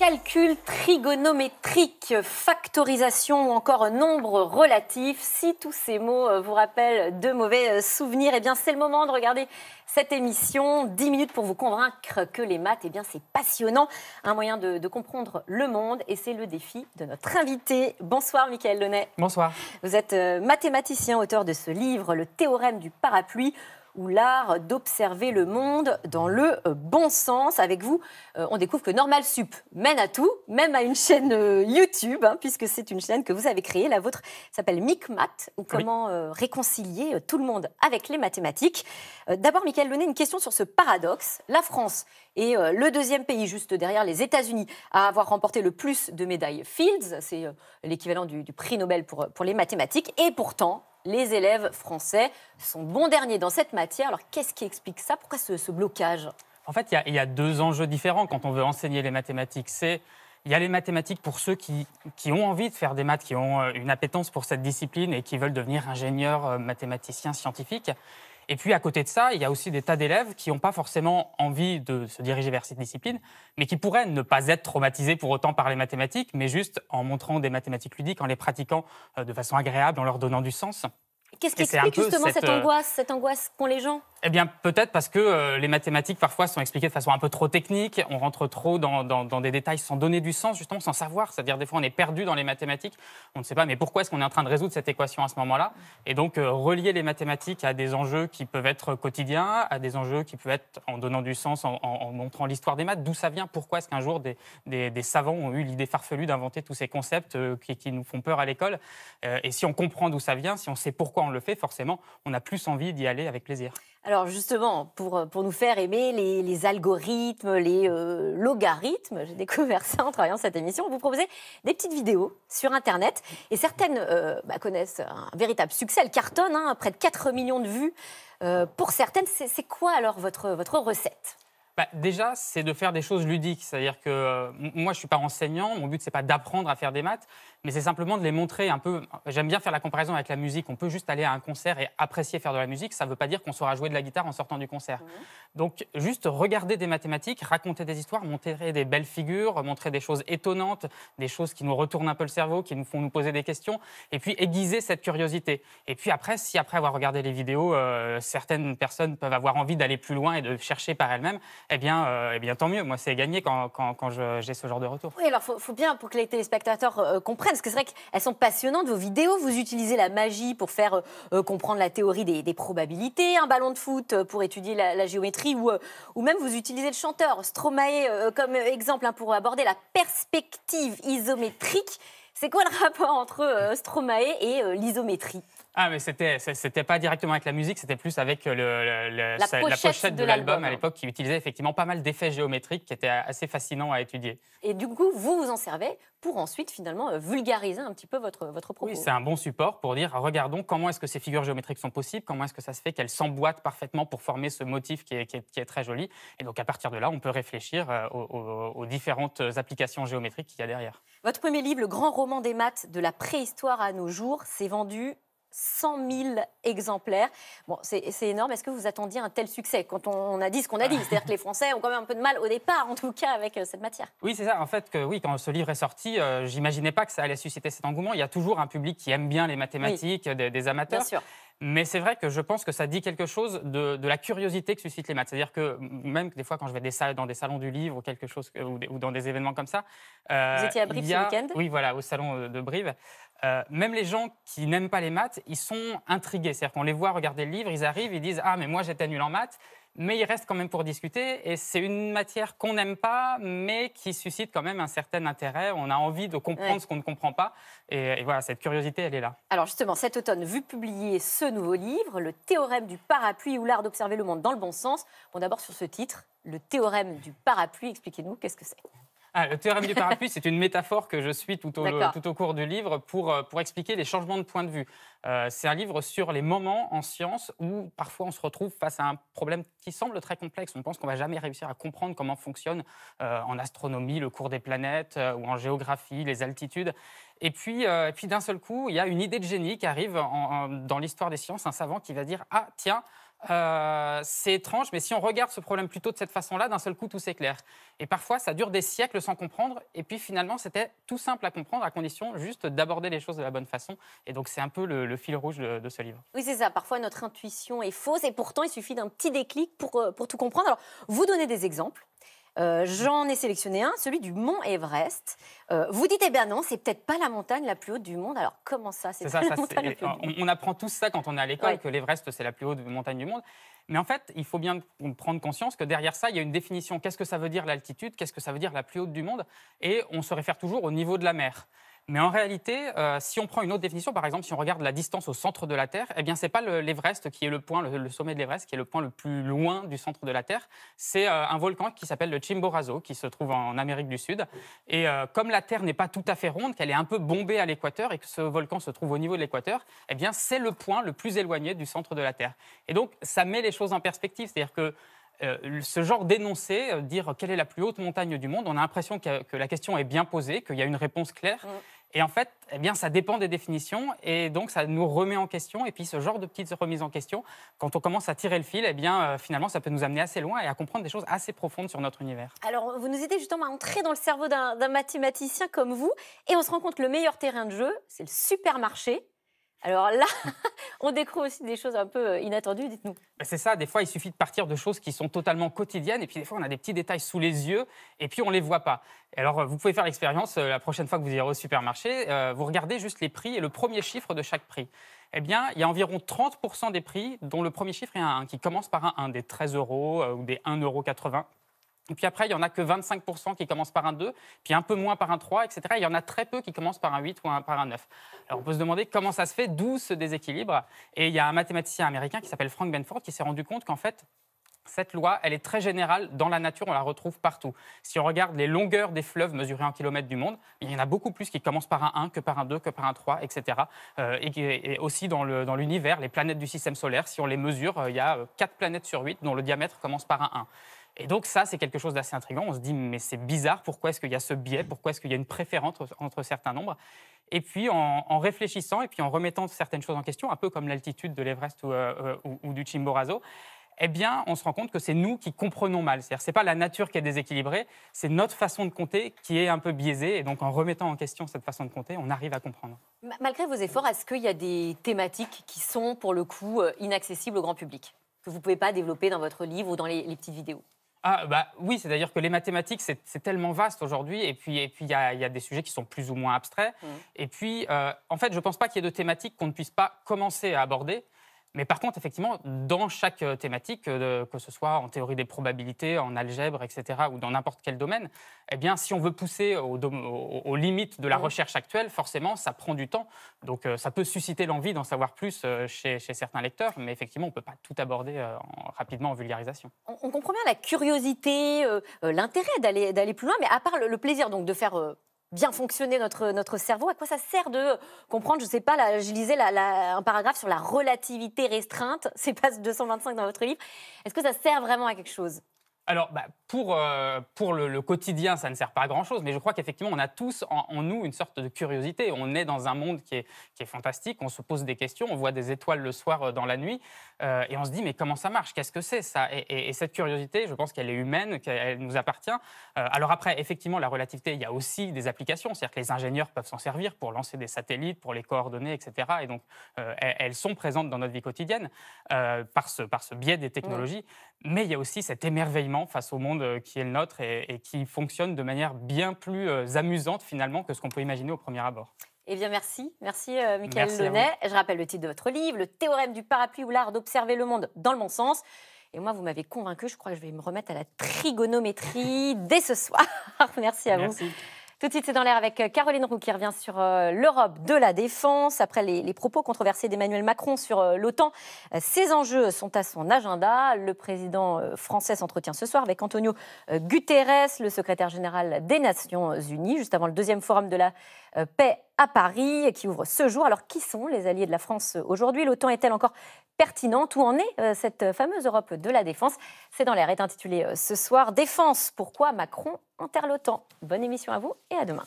Calcul trigonométrique, factorisation ou encore nombre relatif. Si tous ces mots vous rappellent de mauvais souvenirs, eh bien c'est le moment de regarder cette émission. 10 minutes pour vous convaincre que les maths, eh bien c'est passionnant. Un moyen de comprendre le monde et c'est le défi de notre invité. Bonsoir Mickaël Launay. Bonsoir. Vous êtes mathématicien, auteur de ce livre, Le théorème du parapluie, ou l'art d'observer le monde dans le bon sens. Avec vous, on découvre que Normal Sup mène à tout, même à une chaîne YouTube, puisque c'est une chaîne que vous avez créée. La vôtre s'appelle MicMath, ou comment réconcilier tout le monde avec les mathématiques. D'abord, Mickaël Launay, une question sur ce paradoxe. La France est le deuxième pays, juste derrière les États-Unis, à avoir remporté le plus de médailles Fields. C'est l'équivalent du prix Nobel pour les mathématiques. Et pourtant, les élèves français sont bons derniers dans cette matière. Alors, qu'est-ce qui explique ça? Pourquoi ce blocage? En fait, il y a deux enjeux différents quand on veut enseigner les mathématiques. Il y a les mathématiques pour ceux qui ont envie de faire des maths, qui ont une appétence pour cette discipline et qui veulent devenir ingénieurs, mathématiciens, scientifiques. Et puis, à côté de ça, il y a aussi des tas d'élèves qui n'ont pas forcément envie de se diriger vers cette discipline, mais qui pourraient ne pas être traumatisés pour autant par les mathématiques, mais juste en montrant des mathématiques ludiques, en les pratiquant de façon agréable, en leur donnant du sens. Qu'est-ce qui explique justement cette angoisse qu'ont les gens? Eh bien, peut-être parce que les mathématiques, parfois, sont expliquées de façon un peu trop technique. On rentre trop dans des détails sans donner du sens, justement, sans savoir. C'est-à-dire, des fois, on est perdu dans les mathématiques. On ne sait pas, mais pourquoi est-ce qu'on est en train de résoudre cette équation à ce moment-là? Et donc, relier les mathématiques à des enjeux qui peuvent être quotidiens, à des enjeux qui peuvent être en donnant du sens, en montrant l'histoire des maths. D'où ça vient? Pourquoi est-ce qu'un jour, des savants ont eu l'idée farfelue d'inventer tous ces concepts qui nous font peur à l'école? Et si on comprend d'où ça vient, si on sait pourquoi on le fait, forcément, on a plus envie d'y aller avec plaisir. Alors justement, pour nous faire aimer les algorithmes, les logarithmes, j'ai découvert ça en travaillant cette émission, vous proposez des petites vidéos sur Internet et certaines connaissent un véritable succès, elles cartonnent, près de 4 millions de vues. Pour certaines, c'est quoi alors votre recette? Déjà, c'est de faire des choses ludiques. C'est-à-dire que moi, je ne suis pas enseignant. Mon but, ce n'est pas d'apprendre à faire des maths, mais c'est simplement de les montrer un peu. J'aime bien faire la comparaison avec la musique. On peut juste aller à un concert et apprécier faire de la musique. Ça ne veut pas dire qu'on saura jouer de la guitare en sortant du concert. Donc, juste regarder des mathématiques, raconter des histoires, montrer des belles figures, montrer des choses étonnantes, des choses qui nous retournent un peu le cerveau, qui nous font nous poser des questions, et puis aiguiser cette curiosité. Et puis après, si après avoir regardé les vidéos, certaines personnes peuvent avoir envie d'aller plus loin et de chercher par elles-mêmes, eh bien, tant mieux. Moi, c'est gagné quand j'ai ce genre de retour. Oui, alors faut bien pour que les téléspectateurs comprennent, parce que c'est vrai qu'elles sont passionnantes, vos vidéos. Vous utilisez la magie pour faire comprendre la théorie des probabilités, un ballon de foot pour étudier la géométrie, ou même vous utilisez le chanteur Stromae comme exemple pour aborder la perspective isométrique. C'est quoi le rapport entre Stromae et l'isométrie? Ah, mais c'était pas directement avec la musique, c'était plus avec la pochette de l'album à l'époque qui utilisait effectivement pas mal d'effets géométriques qui étaient assez fascinants à étudier. Et du coup, vous en servez pour ensuite finalement vulgariser un petit peu votre propos. Oui, c'est un bon support pour dire regardons comment est-ce que ces figures géométriques sont possibles, comment est-ce que ça se fait qu'elles s'emboîtent parfaitement pour former ce motif qui est très joli. Et donc à partir de là, on peut réfléchir aux différentes applications géométriques qu'il y a derrière. Votre premier livre, Le grand roman des maths de la préhistoire à nos jours, s'est vendu 100 000 exemplaires. Bon, c'est énorme. Est-ce que vous attendiez un tel succès quand on a dit ce qu'on a dit? C'est-à-dire que les Français ont quand même un peu de mal au départ, en tout cas, avec cette matière. Oui, c'est ça. En fait, quand ce livre est sorti, j'imaginais pas que ça allait susciter cet engouement. Il y a toujours un public qui aime bien les mathématiques, des amateurs. Bien sûr. Mais c'est vrai que je pense que ça dit quelque chose de la curiosité que suscitent les maths. C'est-à-dire que même des fois, quand je vais dans des salons du livre ou quelque chose, ou dans des événements comme ça... Vous étiez à Brive ce week-end? Oui, voilà, au salon de Brive. Même les gens qui n'aiment pas les maths, ils sont intrigués. C'est-à-dire qu'on les voit regarder le livre, ils arrivent, ils disent « Ah, mais moi, j'étais nul en maths ». Mais ils restent quand même pour discuter. Et c'est une matière qu'on n'aime pas, mais qui suscite quand même un certain intérêt. On a envie de comprendre ce qu'on ne comprend pas. Et voilà, cette curiosité, elle est là. Alors justement, cet automne, vu publier ce nouveau livre, Le théorème du parapluie ou l'art d'observer le monde dans le bon sens. Bon, d'abord sur ce titre, Le théorème du parapluie, expliquez-nous, qu'est-ce que c'est? Le théorème du parapluie, c'est une métaphore que je suis tout au cours du livre pour expliquer les changements de point de vue. C'est un livre sur les moments en science où parfois on se retrouve face à un problème qui semble très complexe. On pense qu'on ne va jamais réussir à comprendre comment fonctionne en astronomie le cours des planètes ou en géographie les altitudes. Et puis d'un seul coup, il y a une idée de génie qui arrive dans l'histoire des sciences, un savant qui va dire « Ah, tiens, c'est étrange, mais si on regarde ce problème plutôt de cette façon-là, d'un seul coup, tout s'éclaire. » Et parfois, ça dure des siècles sans comprendre. Et puis finalement, c'était tout simple à comprendre, à condition juste d'aborder les choses de la bonne façon. Et donc, c'est un peu le fil rouge de ce livre. Oui, c'est ça. Parfois, notre intuition est fausse et pourtant, il suffit d'un petit déclic pour tout comprendre. Alors, vous donnez des exemples. J'en ai sélectionné un, celui du mont Everest. Vous dites, eh bien non, c'est peut-être pas la montagne la plus haute du monde. Alors, comment ça, c'est pas la montagne la plus haute du monde? On apprend tous ça quand on est à l'école, Ouais. que l'Everest, c'est la plus haute montagne du monde. Mais en fait, il faut bien prendre conscience que derrière ça, il y a une définition. Qu'est-ce que ça veut dire l'altitude? Qu'est-ce que ça veut dire la plus haute du monde? Et on se réfère toujours au niveau de la mer. Mais en réalité, si on prend une autre définition, par exemple, si on regarde la distance au centre de la Terre, eh bien, ce n'est pas l'Everest qui est le point, le sommet de l'Everest, qui est le point le plus loin du centre de la Terre. C'est un volcan qui s'appelle le Chimborazo, qui se trouve en Amérique du Sud. Et comme la Terre n'est pas tout à fait ronde, qu'elle est un peu bombée à l'équateur et que ce volcan se trouve au niveau de l'équateur, eh bien, c'est le point le plus éloigné du centre de la Terre. Et donc, ça met les choses en perspective. C'est-à-dire que ce genre d'énoncé, dire quelle est la plus haute montagne du monde, on a l'impression que la question est bien posée, qu'il y a une réponse claire. Et en fait, eh bien, ça dépend des définitions et donc ça nous remet en question. Et puis ce genre de petites remises en question, quand on commence à tirer le fil, eh bien, finalement, ça peut nous amener assez loin et à comprendre des choses assez profondes sur notre univers. Alors, vous nous aidez justement à entrer dans le cerveau d'un mathématicien comme vous et on se rend compte que le meilleur terrain de jeu, c'est le supermarché. Alors là, on découvre aussi des choses un peu inattendues, dites-nous. C'est ça, des fois, il suffit de partir de choses qui sont totalement quotidiennes et puis des fois, on a des petits détails sous les yeux et puis on ne les voit pas. Et alors, vous pouvez faire l'expérience la prochaine fois que vous irez au supermarché, vous regardez juste les prix et le premier chiffre de chaque prix. Eh bien, il y a environ 30% des prix dont le premier chiffre est un 1, qui commence par un 1, des 13 euros ou des 1,80 €. Et puis après, il n'y en a que 25% qui commencent par un 2, puis un peu moins par un 3, etc. Il y en a très peu qui commencent par un 8 ou par un 9. Alors on peut se demander comment ça se fait, d'où ce déséquilibre. Et il y a un mathématicien américain qui s'appelle Frank Benford qui s'est rendu compte qu'en fait, cette loi, elle est très générale dans la nature, on la retrouve partout. Si on regarde les longueurs des fleuves mesurés en kilomètres du monde, il y en a beaucoup plus qui commencent par un 1 que par un 2, que par un 3, etc. Et aussi dans l'univers, les planètes du système solaire, si on les mesure, il y a 4 planètes sur 8 dont le diamètre commence par un 1. Et donc ça, c'est quelque chose d'assez intriguant. On se dit, mais c'est bizarre, pourquoi est-ce qu'il y a ce biais? Pourquoi est-ce qu'il y a une préférence entre certains nombres? Et puis, en réfléchissant et puis en remettant certaines choses en question, un peu comme l'altitude de l'Everest ou du Chimborazo, eh bien, on se rend compte que c'est nous qui comprenons mal. C'est-à-dire, ce n'est pas la nature qui est déséquilibrée, c'est notre façon de compter qui est un peu biaisée. Et donc, en remettant en question cette façon de compter, on arrive à comprendre. Malgré vos efforts, est-ce qu'il y a des thématiques qui sont, pour le coup, inaccessibles au grand public, que vous ne pouvez pas développer dans votre livre ou dans les petites vidéos? Oui, c'est d'ailleurs que les mathématiques, c'est tellement vaste aujourd'hui. Et puis, il y a des sujets qui sont plus ou moins abstraits. Et puis, en fait, je ne pense pas qu'il y ait de thématiques qu'on ne puisse pas commencer à aborder. Mais par contre, effectivement, dans chaque thématique, que ce soit en théorie des probabilités, en algèbre, etc., ou dans n'importe quel domaine, eh bien, si on veut pousser aux limites de la recherche actuelle, forcément, ça prend du temps. Donc, ça peut susciter l'envie d'en savoir plus chez certains lecteurs, mais effectivement, on ne peut pas tout aborder rapidement en vulgarisation. On comprend bien la curiosité, l'intérêt d'aller plus loin, mais à part le plaisir donc, de faire bien fonctionner notre cerveau, à quoi ça sert de comprendre, je ne sais pas, là, je lisais un paragraphe sur la relativité restreinte, c'est page 225 dans votre livre, est-ce que ça sert vraiment à quelque chose? Alors, pour le quotidien, ça ne sert pas à grand-chose, mais je crois qu'effectivement, on a tous en nous une sorte de curiosité. On est dans un monde qui est fantastique, on se pose des questions, on voit des étoiles le soir dans la nuit, et on se dit, mais comment ça marche? Qu'est-ce que c'est ça? Et cette curiosité, je pense qu'elle est humaine, qu'elle nous appartient. Alors après, effectivement, la relativité, il y a aussi des applications, c'est-à-dire que les ingénieurs peuvent s'en servir pour lancer des satellites, pour les coordonner, etc. Et donc, elles sont présentes dans notre vie quotidienne par ce biais des technologies. Mais il y a aussi cet émerveillement face au monde qui est le nôtre et qui fonctionne de manière bien plus amusante finalement que ce qu'on peut imaginer au premier abord. Eh bien, merci. Merci, Mickaël Launay. Je rappelle le titre de votre livre, Le théorème du parapluie ou l'art d'observer le monde dans le bon sens. Et moi, vous m'avez convaincu. Je crois que je vais me remettre à la trigonométrie dès ce soir. Merci à vous. Tout de suite, c'est dans l'air avec Caroline Roux qui revient sur l'Europe de la défense. Après les propos controversés d'Emmanuel Macron sur l'OTAN, ces enjeux sont à son agenda. Le président français s'entretient ce soir avec Antonio Guterres, le secrétaire général des Nations Unies, juste avant le deuxième forum de la paix à Paris qui ouvre ce jour. Alors, qui sont les alliés de la France aujourd'hui? L'OTAN est-elle encore pertinente? Où en est cette fameuse Europe de la défense? C'est dans l'air, est intitulé ce soir « Défense, pourquoi Macron enterre l'OTAN ?» Bonne émission à vous et à demain.